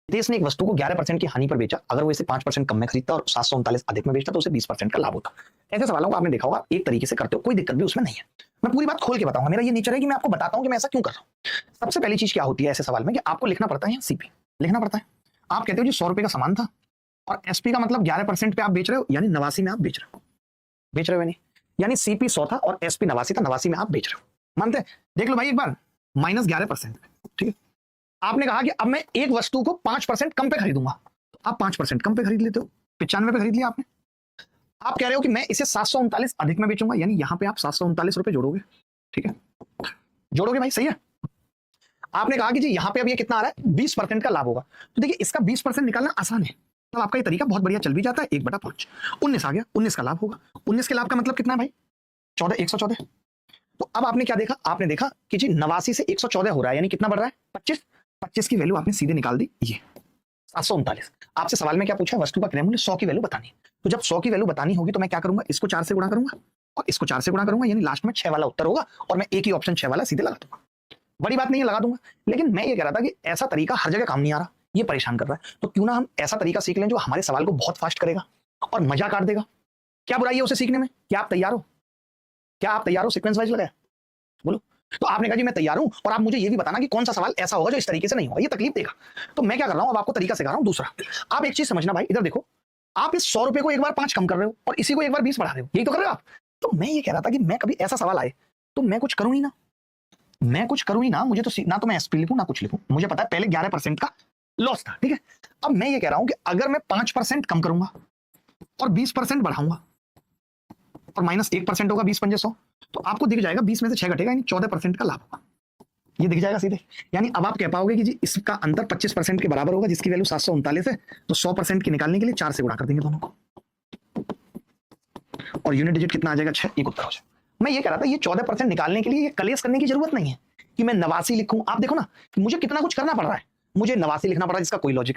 देश ने एक वस्तु को 11% की हानि पर बेचा, अगर वो इसे 5% कम में खरीदता और 739 अधिक में बेचता तो उसे 20% का लाभ होता। ऐसे सवालों को आपने देखा होगा, एक तरीके से करते हो, कोई दिक्कत भी उसमें नहीं है। मैं पूरी बात खोल के बताऊंगा, मेरा ये नेचर है कि मैं आपको बताता हूं कि मैं ऐसा क्यों कर रहा हूं। सबसे पहली चीज क्या होती है ऐसे सवाल में कि आपको लिखना पड़ता है सीपी, लिखना पड़ता है। आप कहते हो जी 100 रुपए का सामान था और एसपी का मतलब 11% पे आप बेच रहे हो, यानी 89 में आप बेच रहे हो नहीं, यानी सीपी 100 था और एसपी 89 था, 89 में आप बेच रहे हो। मानते हैं? देख लो भाई एक बार, -11%, ठीक है। आपने कहा कि अब मैं एक वस्तु को 5% कम पे खरीदूंगा, तो आप 5% कम पे खरीद लेते हो, 95 पे खरीद लिया आपने। आप कह रहे हो कि मैं इसे 739 अधिक में बेचूंगा, यानी यहां पे आप 739 रुपए जोड़ोगे, ठीक है, जोड़ोगे भाई, सही है। आपने कहा कि जी यहां पे अब ये कितना आ रहा है, 20% का लाभ होगा, तो देखिए इसका 20% निकालना आसान है, तो आपका ये तरीका बहुत बढ़िया चल भी जाता है। 1/5, 19 आ गया, 19 का लाभ होगा। 19 के लाभ का मतलब कितना है भाई, 14, 114। तो अब आपने क्या देखा, आपने देखा कि जी 89 से 114 हो रहा है, यानी कितना बढ़ रहा है, 25। 25 की वैल्यू आपने सीधे निकाल दी, ये 739। आपसे सवाल में क्या पूछा है, वस्तु का क्रय मूल्य 100 की वैल्यू बतानी है। तो जब 100 की वैल्यू बतानी होगी तो मैं क्या करूंगा, इसको 4 से गुणा करूंगा और इसको 4 से गुणा करूंगा, यानी लास्ट में 6 वाला उत्तर होगा और मैं एक ही ऑप्शन 6 वाला सीधे लगा दूंगा। बड़ी बात नहीं है, लगा दूंगा। लेकिन मैं ये कह रहा था कि ऐसा तरीका हर जगह काम नहीं आ रहा, ये परेशान कर रहा है, तो क्यों ना हम ऐसा तरीका सीख लें जो हमारे सवाल को बहुत फास्ट करेगा और मजा काट देगा। क्या बुराई है उसे सीखने में? क्या आप तैयार हो? क्या आप तैयार हो? सीक्वेंस वाइज लगाया, बोलो। तो आपने कहा जी मैं तैयार हूं, और आप मुझे ये भी बताना कि कौन सा सवाल ऐसा होगा जो इस तरीके से नहीं होगा, ये तकलीफ देगा। तो मैं क्या कर रहा हूं, अब आपको तरीका सिखा रहा हूं दूसरा। आप एक चीज समझना भाई, इधर देखो, आप इस 100 रुपए को एक बार 5 कम कर रहे हो और इसी को एक बार 20 बढ़ा रहे हो, यही तो कर रहे हो आप। तो मैं ये कह रहा था कि मैं कभी ऐसा सवाल आए तो मैं कुछ करूं ही ना, मैं कुछ करूं ही ना, मुझे तो ना तो मैं एसपी लिखूं ना कुछ लिखूं। मुझे पता है पहले 11% का लॉस था, ठीक है। अब मैं ये कह रहा हूं कि अगर मैं 5% कम करूंगा और 20% बढ़ाऊंगा और -1% होगा, 20 पंजे 100, तो आपको दिख जाएगा 20 में से 6 घटेगा, यानी 14% का लाभ होगा, ये दिख जाएगा सीधे। यानी अब आप कह पाओगे कि जी इसका अंतर 25% के बराबर होगा, जिसकी वैल्यू 739 है, तो 100% की निकालने के लिए 4 से गुणा कर देंगे दोनों को, और यूनिट डिजिट कितना आ जाएगा, 6, एक उत्तर हो जाएगा। मैं ये कह रहा था ये 14% निकालने के लिए ये कलेश करने की जरूरत नहीं है कि मैं 89 लिखूं। आप देखो ना कि मुझे कितना कुछ करना पड़ रहा है, मुझे 89 लिखना पड़ रहा है जिसका कोई लॉजिक नहीं।